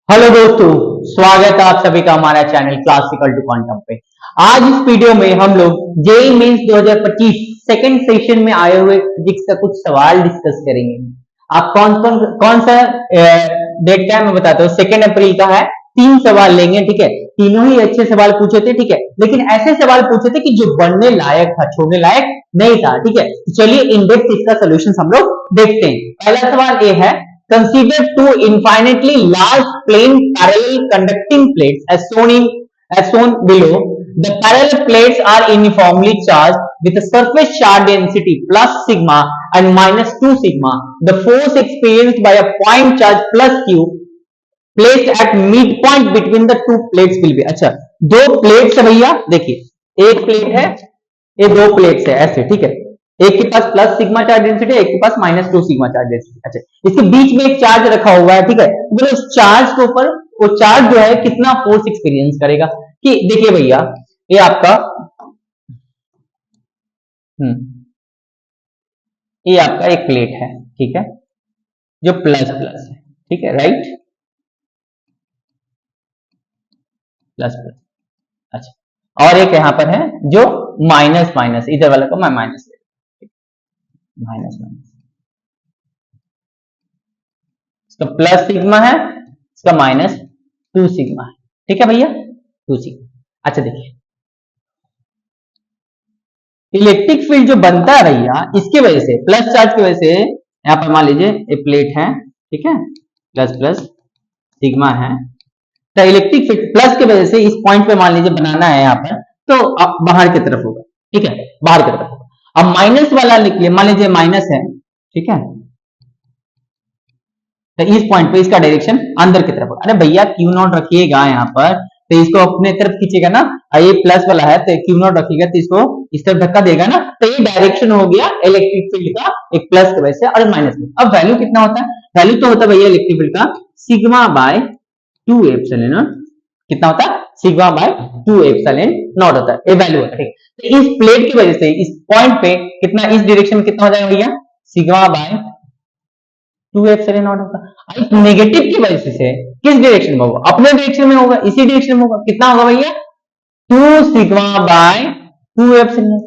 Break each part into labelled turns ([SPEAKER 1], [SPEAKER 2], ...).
[SPEAKER 1] Hello दोस्तों, स्वागत है आप सभी का हमारा चैनल क्लासिकल टू क्वांटम पे। आज इस वीडियो में हम लोग जेईई मेंस 2025 सेकंड सेशन में आए हुए फिजिक्स का कुछ सवाल डिस्कस करेंगे। आप कौन सा डेट का है मैं बताता हूँ। 2 अप्रैल का है। 3 सवाल लेंगे, ठीक है। तीनों ही अच्छे सवाल पूछे थे, ठीक है, लेकिन ऐसे सवाल पूछे थे कि जो बनने लायक था, छोड़ने लायक नहीं था, ठीक है। तो चलिए इन डेप्थ इसका सोल्यूशन हम लोग देखते हैं। पहला सवाल ये है, consider two infinitely large plane parallel conducting plates as shown below. The parallel plates are uniformly charged with a surface charge density plus sigma and minus 2 sigma. The force experienced by a point charge plus q placed at midpoint between the two plates will be। अच्छा, दो plates है भैया, देखिए एक plate है, ये दो plates है ऐसे, ठीक है। एक के पास प्लस सिग्मा चार्ज डेंसिटी, एक के पास माइनस 2 सिग्मा चार्ज डेंसिटी। अच्छा, इसके बीच में एक चार्ज रखा हुआ है, ठीक है। तो उस चार्ज के ऊपर वो चार्ज जो है कितना फोर्स एक्सपीरियंस करेगा, कि देखिए भैया ये आपका ये आपका एक प्लेट है, ठीक है, जो प्लस प्लस है, ठीक है, राइट, प्लस प्लस। अच्छा, और एक यहां पर है जो माइनस माइनस, इधर वाला को मैं माइनस माइनस माइनस, इसका प्लस सिग्मा है, इसका माइनस 2 सिग्मा है, ठीक है भैया, 2 सिग्मा। अच्छा देखिए, इलेक्ट्रिक फील्ड जो बनता है भैया, इसके वजह से प्लस चार्ज की वजह से, यहां पर मान लीजिए ये प्लेट है, ठीक है, प्लस प्लस सिग्मा है, तो इलेक्ट्रिक फील्ड प्लस की वजह से इस पॉइंट पे मान लीजिए बनाना है यहाँ पर, तो अब बाहर की तरफ होगा, ठीक है, बाहर की तरफ होगा। अब माइनस वाला लिख लिया, मान लीजिए माइनस है, ठीक है, तो इस पॉइंट पे इसका डायरेक्शन अंदर की तरफ होगा। अरे भैया क्यू नॉट रखिएगा यहाँ पर, तो इसको अपने तरफ खींचेगा ना, ये प्लस वाला है तो क्यू नॉट रखिएगा तो इसको इस तरफ धक्का देगा ना, तो ये डायरेक्शन हो गया इलेक्ट्रिक फील्ड का, एक प्लस की वजह से और माइनस में। अब वैल्यू कितना होता है, वैल्यू तो होता है भैया इलेक्ट्रिक फील्ड का सिग्मा बाय 2 एप्सिलॉन नॉट। कितना होता है, सिग्मा बाय 2 एप्सिलॉन नॉट होता है, ये वैल्यू होता है, ठीक है। तो इस प्लेट की वजह से इस पॉइंट पे कितना, इस डायरेक्शन में कितना हो जाएगा भैया, सिग्मा बाय 2 एप्सिलॉन नॉट होगा। इस नेगेटिव की वजह से किस डायरेक्शन में होगा, अपने डायरेक्शन में होगा, इसी डायरेक्शन में होगा। कितना होगा भैया, 2 सिग्मा बाय 2 एप्सिलॉन नॉट।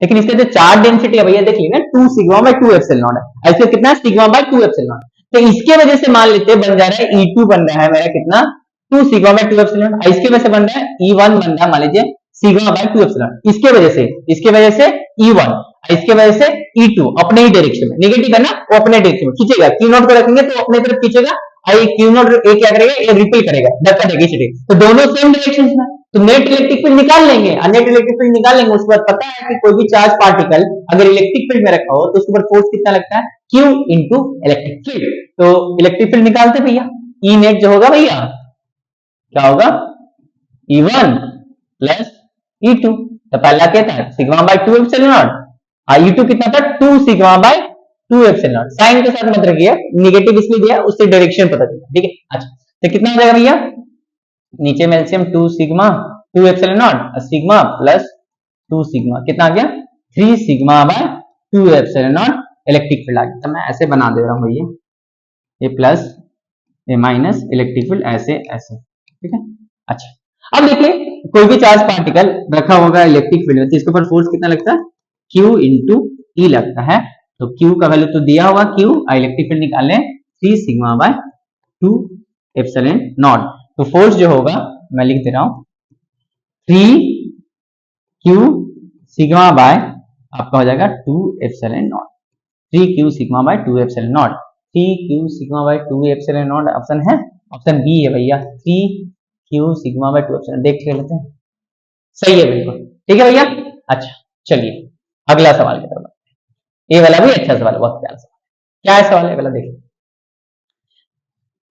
[SPEAKER 1] लेकिन इसका जो चार्ज डेंसिटी है भैया देख लीजिए, 2 सिग्मा बाय 2 एप्सिलॉन नॉट है, इसका कितना है, सिग्मा बाय 2 एप्सिलॉन नॉट। तो इसके वजह से मान लेते हैं बन जा रहा है E2 बन रहा है मेरा कितना, 2 सिग्मा बाय 2 एप्सिलॉन नॉट। इसके वजह से बन रहा है E1 बन रहा है मान लीजिए सिग्मा बाय 2 एप्सिलॉन। इसके वजह से E1, इसके वजह से E2 अपने ही डायरेक्शन में, नेगेटिव है ना, वो अपने डायरेक्शन में खींचेगा, क्यू नॉट को रखेंगे तो अपने तरफ खींचेगा, और क्यू नॉट ये क्या करेगा, ये रिपेल करेगा, धक्का देगा इसे, तो दोनों सेम डायरेक्शन में। तो नेट इलेक्ट्रिक फील्ड निकाल लेंगे, और नेट इलेक्ट्रिक फील्ड निकाल लेंगे, उसके बाद पता है कि कोई भी चार्ज पार्टिकल अगर इलेक्ट्रिक फील्ड में रखा हो तो उसके ऊपर फोर्स कितना लगता है, Q इंटू इलेक्ट्रिक फील्ड। तो इलेक्ट्रिक फील्ड निकालते भैया, ई नेट जो होगा भैया क्या होगा, E1 प्लस E2। तो पहला क्या था, सिग्मा बाय 2 एप्सिलॉन नॉट, और E2 कितना था, 2 sigma by 2 epsilon naught. Sign के साथ मत रखिए, नेगेटिव इसलिए दिया, उससे डायरेक्शन पता चलता, ठीक है। अच्छा, तो कितना हो जाएगा भैया, नीचे में LCM 2 sigma 2 epsilon nought, sigma plus 2 sigma कितना आ गया, 3 sigma by 2 epsilon nought electric field आ गया। तो मैं ऐसे बना दे रहा हूं भैया, ये प्लस ये माइनस इलेक्ट्रिक फील्ड ऐसे ऐसे, ठीक है। अच्छा, अब देखिए कोई भी चार्ज पार्टिकल रखा होगा इलेक्ट्रिक फील्ड में, तो इसके ऊपर फोर्स कितना लगता है, Q इंटू ई लगता है। तो Q का वैल्यू तो दिया हुआ Q, इलेक्ट्रिक फील्ड निकालें 3 सिग्मा बाय 2 एप्सिलॉन नॉट। तो फोर्स जो होगा मैं लिख दे रहा हूं 3Q सिग्मा बाय आपका हो जाएगा 2 epsilon not, 3Q sigma by 2 epsilon not, 3Q sigma by 2 epsilon not option है, ऑप्शन बी है भैया, 3Q सिग्मा बाय 2 एप्सिलॉन। देख लेते हैं, सही है बिल्कुल, ठीक है भैया। अच्छा चलिए अगला सवाल की तरफ, ये वाला भी अच्छा सवाल है, बहुत प्यारा सवाल। क्या है सवाल है वाला, देखिए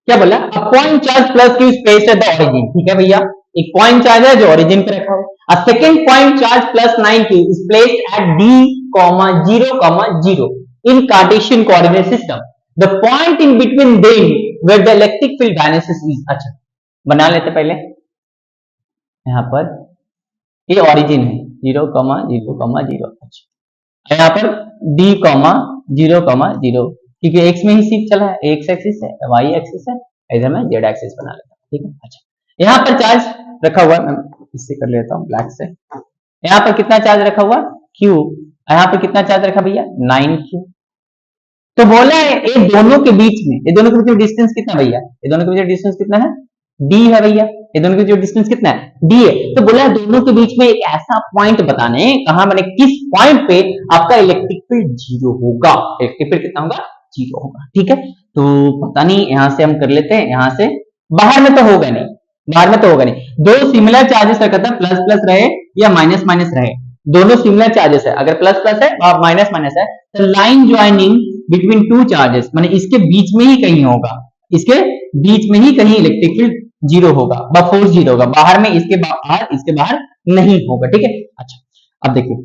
[SPEAKER 1] क्या बोला, a point charge plus Q space at the origin, ठीक है भैया, एक पॉइंट चार्ज है जो ओरिजिन पे रखा हो। A second point charge plus 9q is placed at d, 0, 0 in Cartesian coordinate system. The point in between them where the electric field vanishes is। अच्छा बना लेते पहले, यहाँ पर ये ओरिजिन है 0, 0, 0। अच्छा यहाँ पर d, 0, 0, क्योंकि x में ही शिफ्ट चला है, x एक्सिस है, y एक्सिस है, इधर मैं जेड एक्सिस बना लेता हूँ, ठीक है। अच्छा, यहाँ पर चार्ज रखा हुआ है, मैं इससे कर लेता हूँ ब्लैक से। यहाँ पर कितना चार्ज रखा हुआ, क्यू। यहाँ पर कितना चार्ज रखा भैया, 9q। तो बोला है ये दोनों के बीच में, ये दोनों के बीच में डिस्टेंस कितना भैया, ये दोनों के बीच में डिस्टेंस कितना है, d है भैया। ये दोनों के बीच में डिस्टेंस कितना है, d है। तो बोला है दोनों के बीच में एक ऐसा पॉइंट बताने, कहां मैंने किस पॉइंट पे आपका इलेक्ट्रिक फील्ड जीरो होगा, इलेक्ट्रिक फील्ड कितना होगा, जीरो होगा, ठीक है। तो पता नहीं, यहां से हम कर लेते हैं, यहां से बाहर में तो होगा नहीं, बाहर में तो होगा नहीं। दो सिमिलर चार्जेस रखा था, प्लस प्लस रहे या माइनस माइनस रहे, दोनों सिमिलर चार्जेस है। अगर प्लस प्लस है और माइनस माइनस है तो line joining between two charges, माने इसके बीच में ही कहीं होगा, इसके बीच में ही कहीं इलेक्ट्रिक फील्ड जीरो होगा, फोर्स जीरो होगा, बाहर में इसके बाहर नहीं होगा, ठीक है। अच्छा, अब देखिए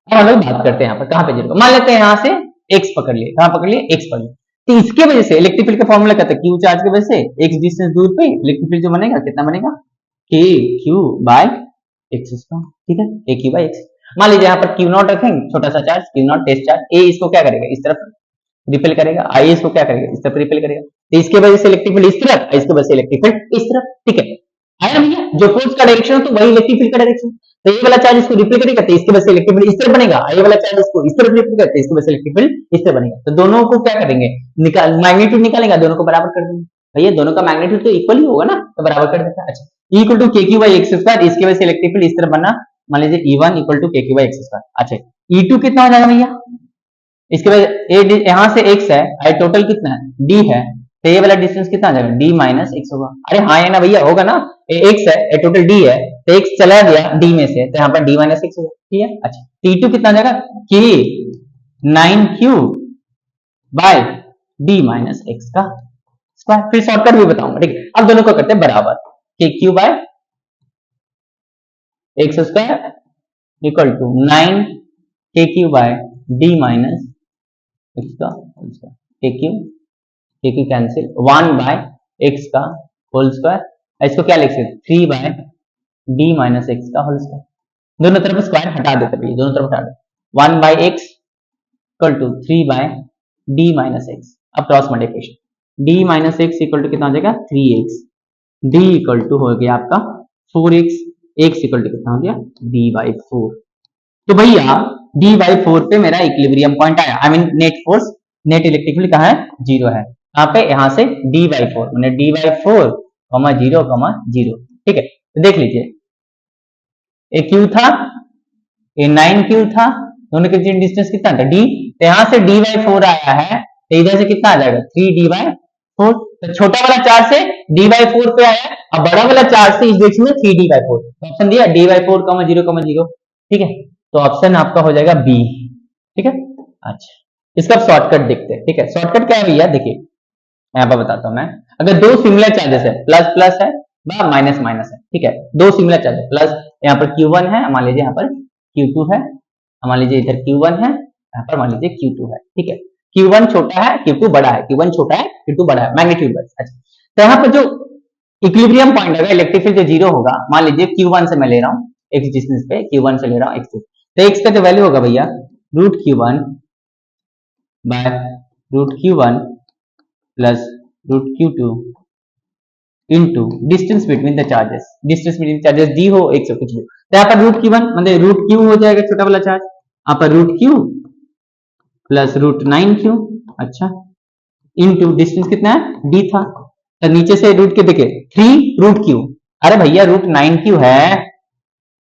[SPEAKER 1] हम लोग बात करते हैं यहाँ पर कहां पे जीरो, मान लेते हैं यहां से x पकड़ लिए, कहां पकड़ लिए, x पकड़ लिए। तो इसके वजह से इलेक्ट्रिक फील्ड का फॉर्मूला कहता है, क्यू चार्ज की वजह से x डिस्टेंस दूर पे इलेक्ट्रिक फील्ड जो बनेगा कितना बनेगा, k q by x square, ठीक है, a q बाय x। मान लीजिए यहाँ पर क्यू नॉट रखेंगे, छोटा सा charge q naught test charge, a इसको क्या करेगा, इस तरफ रिपेल करेगा, I इसको क्या करेगा, इस तरफ रिपेल करेगा। तो इसके वजह से इलेक्ट्रिक फील्ड इस तरफ, इसके वजह से इलेक्ट्रिक फील्ड इस तरफ, ठीक है। आया ना भैया, जो फोर्स का डायरेक्शन है तो वही इलेक्ट्रिक फील्ड का डायरेक्शन। तो ये वाला चार्ज इसको रिपेल करेगा तो इसके वजह से इलेक्ट्रिक फील्ड इस तरफ बनेगा, ये वाला चार्ज इसको इस तरफ रिपेल करते हैं, इसकी वजह से इलेक्ट्रिक फील्ड इस तरफ बनेगा। तो दोनों को क्या करेंगे, मैग्नीट्यूड निकालेगा, दोनों को बराबर कर देंगे। भैया दोनों का मैग्नीट्यूड तो इक्वल ही होगा ना, तो बराबर कर देते हैं। अच्छा, E इक्वल टू के क्यू बाई एक्स स्क्वायर, इसकी वजह से इलेक्ट्रिक फील्ड इस तरफ बना, मान लीजिए E1 इक्वल टू के क्यू बाई एक्स स्क्वायर। अच्छा, E2 कितना हो जाएगा भैया, इसके बाद यहां से x है, आई टोटल कितना है, d है, तो ये वाला डिस्टेंस कितना आ जाएगा, d माइनस x होगा। अरे हाँ है ना भैया, होगा ना, x है, ये टोटल d है, तो x चला गया d में से, तो यहाँ पर d माइनस x होगा, ठीक है। अच्छा, T2 कितना आ जाएगा, k 9q by d minus x का स्क्वायर। फिर शॉर्टकट भी बताऊंगा, ठीक है। अब दोनों को करते हैं बराबर, k q by x square equal to 9 k q by d minus x का whole square, k q cancel, 1 by x का होल स्क्वायर, इसको क्या लिख सकते, 3 बाय d माइनस x का होल स्क्वायर। दोनों तरफ स्क्वायर हटा देते हैं, दोनों तरफ हटा देते, 1 by x equal to 3 by d minus x। अब cross multiplication, d minus x equal to कितना हो जाएगा, 3x, d इक्वल टू हो गया आपका 4x, x इक्वल टू कितना हो गया, d बाई 4। तो भैया d बाई 4 पे मेरा इक्विलिब्रियम पॉइंट आया, I mean net force, net electric field कहाँ है, जीरो है। यहाँ पे, यहाँ से d बाई 4 मैंने d बाई 4 0 0, ठीक है। तो देख लीजिए, ये q था, ये 9q था, दोनों के बीच डिस्टेंस कितना था, d। तो यहाँ से d बाई 4 आया है, तो इधर से कितना आ जाएगा, 3d बाई 4। तो छोटा वाला चार्ज से d बाई 4 पे आया, अब बड़ा वाला चार्ज से इस डायरेक्शन में 3d बाई 4। तो ऑप्शन दिया d बाई 4 0 0, ठीक है। तो ऑप्शन आपका हो जाएगा बी, ठीक है। अच्छा, इसका शॉर्टकट देखते हैं, ठीक है। शॉर्टकट क्या है भैया, देखिए यहाँ पर बताता हूं मैं। अगर दो सिमिलर चार्जेस है, प्लस प्लस है माइनस माइनस है, ठीक है, दो सिमिलर चार्जेस, प्लस यहाँ पर Q1 है, मान लीजिए यहाँ पर Q2 है, मान लीजिए इधर Q1 है, यहाँ पर मान लीजिए Q2 है, ठीक है। Q1 छोटा है, Q2 बड़ा है, Q1 छोटा है, Q2 बड़ा है, मैग्नीट्यूड बड़ा। अच्छा, तो यहाँ पर जो इक्विलिब्रियम पॉइंट होगा, इलेक्ट्रिक फील्ड जो जीरो होगा, मान लीजिए Q1 से मैं ले रहा हूँ, x डिस्टेंस पे Q1 से ले रहा हूँ x, तो x का जो वैल्यू होगा भैया root Q1 by root Q1 plus root Q2 into distance between the charges, distance between charges d हो x हो कुछ भी, तो यहाँ पर रूट Q1 मतलब रूट Q हो जाएगा छोटा वाला चार्ज, यहाँ पर root Q plus root 9Q, अच्छा, इनटू डिस्टेंस कितना है d था, तो नीचे से रूट के देखिए 3 रूट Q, अरे भैया रूट 9Q है,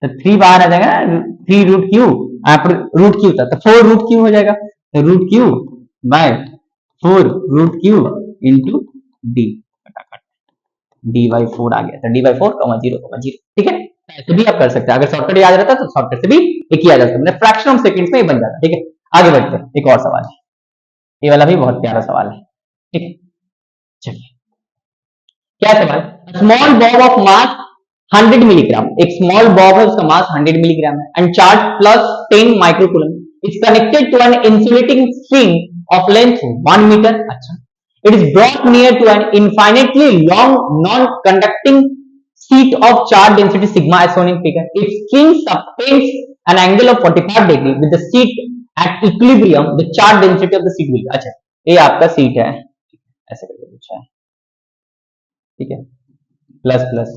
[SPEAKER 1] तो 3 बाहर आ जाएगा ना, 3 रूट Q, यहाँ पर रूट Q था तो 4 रूट Q हो जाएगा, तो root Q by 4 root Q into d, d by 4 आ गया, तो डी बाई 4 0, ठीक है। ऐसे भी आप कर सकते हैं, अगर शॉर्टकट याद रहता तो शॉर्टकट से भी ये किया जा सकता है, फ्रैक्शन ऑफ सेकंड्स में ये बन जाता है, ठीक है। आगे बढ़ते हैं, एक और सवाल है, ये वाला भी बहुत प्यारा सवाल है, ठीक है। चलिए, क्या सवाल, small bob of mass 100 milligram, एक स्मॉल बॉब है, उसका मास 100 मिलीग्राम है, and charge plus 10 microcoulomb, it's connected to an insulating string of length 1 metre. अच्छा, it is brought near to an infinitely long non-conducting sheet of charge density sigma as shown in figure. If string subtends an angle of 45 degree with the sheet at equilibrium, the charge density of the sheet will, अच्छा, ये आपका sheet है, ऐसे करके पूछा है, ठीक है, plus plus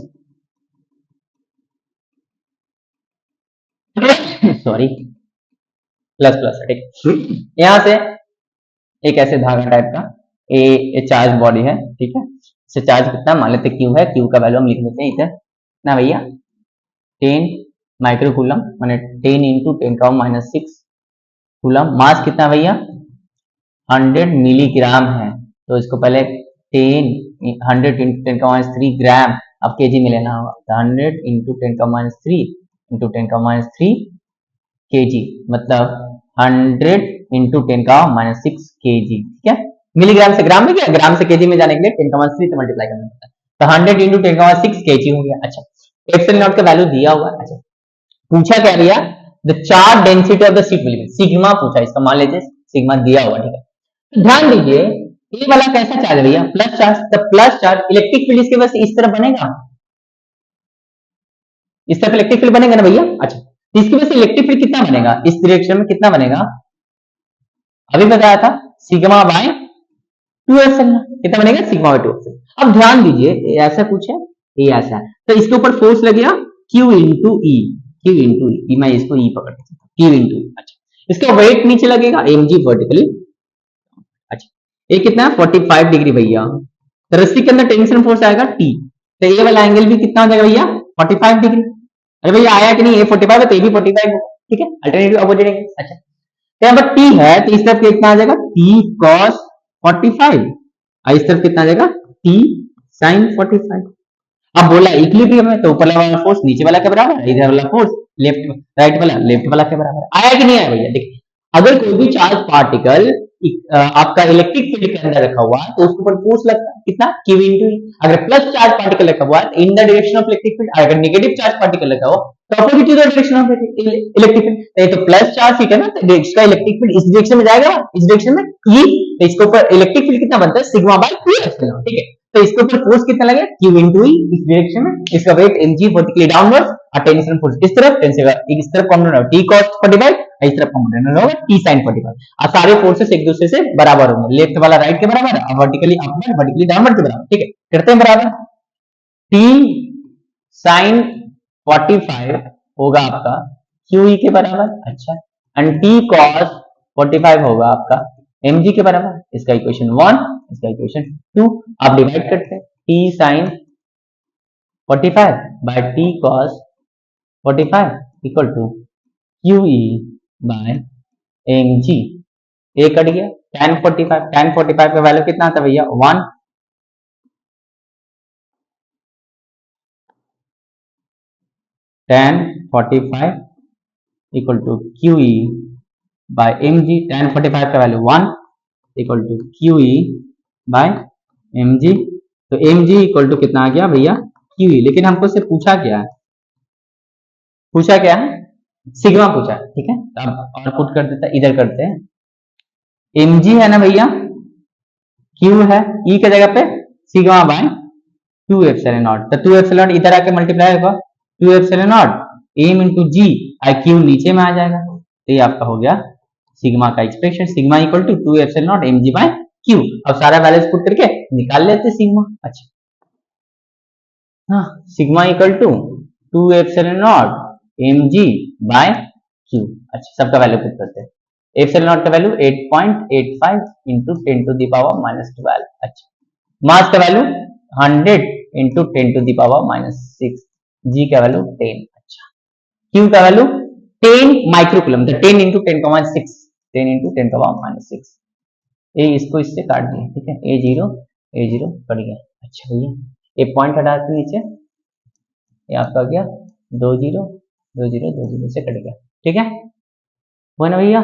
[SPEAKER 1] sorry plus plus, ठीक। यहाँ से एक ऐसे धागा टाइप का ए चार्ज बॉडी है, ठीक है, इसे चार्ज कितना मान लेते क्यू है, क्यू का वैल्यू हम लिख लेते हैं इधर ना भैया 10 माइक्रो कूलम माने 10 इंटू 10⁻⁶ कूलम। मास कितना भैया 100 मिलीग्राम है, तो इसको पहले 100 इंटू 10⁻³ ग्राम, अब केजी में लेना होगा, 100 इंटू 10⁻³ इंटू 10⁻³ केजी, मतलब 100 इंटू 10⁻⁶ केजी, ठीक है। मिलीग्राम से ग्राम में गया, ग्राम से केजी में जाने के लिए 10⁻³ से मल्टीप्लाई करना पड़ता है, तो 100 इंटू 10⁻⁶ केजी हो गया। अच्छा, एप्सिलॉन नॉट का वैल्यू दिया हुआ है। अच्छा, पूछा क्या भैया, the charge density of the sheet will be, sigma पूछा, इसका मान लीजिए सिग्मा दिया हुआ, ठीक है। तो ध्यान दीजिए ये वाला कैसा चार्ज है भैया, plus charge, the plus charge electric field इसके वजह से इस तरफ बनेगा, इस तरफ इलेक्ट्रिक फील्ड बनेगा ना भैया। अच्छा, इसकी वजह से इलेक्ट्रिक फील्ड कितना बनेगा, इस डायरेक्शन में कितना बनेगा, अभी बताया था सिग्मा बाय 2 एप्सिलॉन, कितना बनेगा सिग्मा बाय 2 एप्सिलॉन। अब ध्यान दीजिए ये ऐसा कुछ है, ये ऐसा है, तो इसके ऊपर फोर्स लग गया Q इंटू ई, Q इंटू ई, मैं इसको ई पकड़ लेता हूं, Q इंटू ई। अच्छा, इसका वेट नीचे लगेगा mg वर्टिकली। अच्छा, ये कितना है 45 डिग्री भैया, तो रस्सी के अंदर टेंशन फोर्स आएगा T, तो ये वाला एंगल भी कितना हो जाएगा भैया 45 डिग्री। अरे भैया आया कि नहीं, ये 45 है तो ये भी 45 होगा, ठीक है, अल्टरनेटिव अपोजिट एंगल। अच्छा, तो यहाँ पर T है तो इस तरफ कितना आ जाएगा T cos 45, और इस तरफ कितना आ जाएगा T sin 45। अब बोला इक्विलिब्रियम है तो ऊपर वाला फोर्स नीचे वाला के बराबर है, इधर वाला फोर्स राइट वाला लेफ्ट वाला के बराबर है। आया कि नहीं आया भैया, देखिए अगर कोई भी चार्ज पार्टिकल आपका इलेक्ट्रिक फील्ड के अंदर रखा हुआ है तो उसके ऊपर फोर्स लगता है कितना Q इंटू ई। अगर प्लस चार्ज पार्टिकल रखा हुआ है in the direction of electric field, अगर नेगेटिव चार्ज पार्टिकल रखा हो तो opposite the direction of electric field, ये तो प्लस चार्ज ठीक है ना, तो इसका इलेक्ट्रिक फील्ड इस डायरेक्शन में जाएगा, इस डायरेक्शन में ई, तो इसके ऊपर इलेक्ट्रिक फील्ड कितना बनता है सिग्मा बाय 2 एप्सिलॉन, ठीक है। तो इसके ऊपर फोर्स कितना लगेगा Q इंटू ई इस डायरेक्शन में, इसका वेट mg वर्टिकली डाउनवर्ड, और टेंशन फोर्स इस तरफ, इस तरफ कॉम्पोनेंट होगा T cos 45, इस तरफ कॉम्पोनेंट होगा T sin 45, और सारे फोर्सेस एक दूसरे से बराबर होंगे, लेफ्ट वाला राइट के बराबर और वर्टिकली अपवर्ड वर्टिकली डाउनवर्ड के बराबर, ठीक है। करते हैं बराबर, T sin 45 होगा आपका QE के बराबर, अच्छा, एंड T cos 45 होगा आपका mg के बराबर। इसका इक्वेशन 1, इसका इक्वेशन 2, आप डिवाइड करते हैं T sin 45 by T cos 45 equal to QE by mg, ये कट गया tan 45 का वैल्यू कितना आता है भैया 1, tan 45 equal to QE by mg, tan 45 का value 1 equal to QE by mg, तो mg इक्वल टू कितना आ गया भैया QE, लेकिन हमको से पूछा क्या है, पूछा क्या है सिग्मा पूछा है, ठीक है। अब और पुट कर देता, इधर करते हैं, mg है ना भैया, Q है, E के जगह पे सिग्मा बाय 2 एप्सिलॉन नॉट, तो 2 एप्सिलॉन इधर आके मल्टीप्लाई होगा 2 एप्सिलॉन नॉट m इंटू जी, आई Q नीचे में आ जाएगा, तो ये आपका हो गया सिग्मा का expression, sigma equal to 2 epsilon naught mg by Q। अब सारा वैल्यूज पुट करके निकाल लेते सिग्मा। अच्छा, हाँ, sigma equal to 2 epsilon naught mg by Q। अच्छा, सबका वैल्यू पुट करते हैं, एप्सिलॉन नॉट का value 8.85 into 10 to the power -12। अच्छा, मास का value 100 into 10 to the power -6, जी का वैल्यू 10। अच्छा, Q का वैल्यू 10 माइक्रोकूलम, तो 10 इंटू 10,6, 10 इंटू 10⁻⁶, ये इसको इससे काट दिया, ठीक है, A0 कट गया। अच्छा भैया एक पॉइंट हटा के नीचे, ये आपका गया 20 से कट गया, ठीक है, हुआ ना भैया,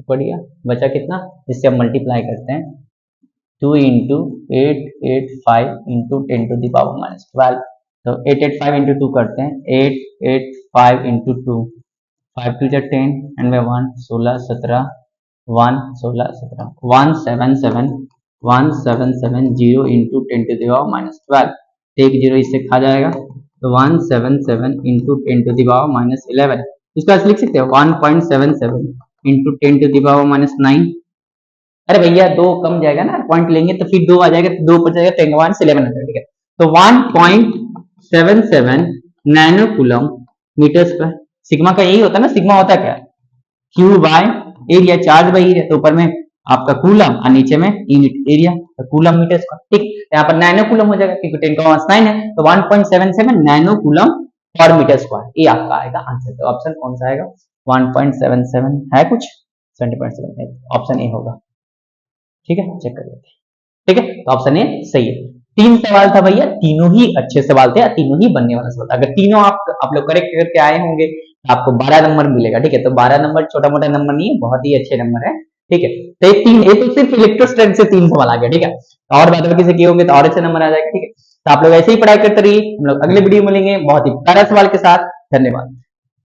[SPEAKER 1] बढ़िया। बचा कितना, इससे अब मल्टीप्लाई करते हैं 2 into 885 into 10 to the power -12, तो 885 इंटू 2 करते हैं, 885 इंटू 2, 5 2 जा 10 एंड में 1 16 17 1 16 17 1770 इंटू 10 टू द पावर -12, एक जीरो इससे खा जाएगा, तो 177 इंटू 10 टू द पावर -11, इसको ऐसे लिख सकते हैं 1.77 इंटू 10 टू द पावर -9, अरे भैया 2 कम जाएगा ना, पॉइंट लेंगे तो फिर 2 आ जाएगा, तो 2 ऊपर जाएगा, 10 का 1100, ठीक है। तो 1.77 nano coulomb metre square. Sigma का यही होता है ना, सिग्मा होता है क्या, Q by area, charge by area, तो ऊपर में आपका कूलम और नीचे में यूनिट एरिया, तो कूलम मीटर स्क्वायर, ठीक। यहाँ पर नैनो कूलम हो जाएगा क्योंकि 10 का 9 है, तो 1.77 नैनो कूलम पर मीटर स्क्वायर, ये आपका आएगा आंसर। तो ऑप्शन कौन सा आएगा, 1.77 है कुछ, 70.7 है, ऑप्शन ए होगा, ठीक है, चेक कर लेते हैं, ठीक है। तो ऑप्शन ए सही है। 3 सवाल था भैया, तीनों ही अच्छे सवाल थे, तीनों ही बनने वाला सवाल था। अगर तीनों आप लोग करेक्ट करके आए होंगे तो आपको 12 नंबर मिलेगा, ठीक है। तो 12 नंबर छोटा मोटा नंबर नहीं है, बहुत ही अच्छे नंबर है, ठीक है। तो ये तो सिर्फ इलेक्ट्रोस्टैटिक से 3 सवाल आ गया, ठीक है। और बाद बाकी से किए होंगे तो और अच्छे नंबर आ जाएगा, ठीक है। तो आप लोग ऐसे ही पढ़ाई करते रहिए, हम लोग अगले वीडियो में मिलेंगे बहुत ही प्यारा सवाल के साथ। धन्यवाद।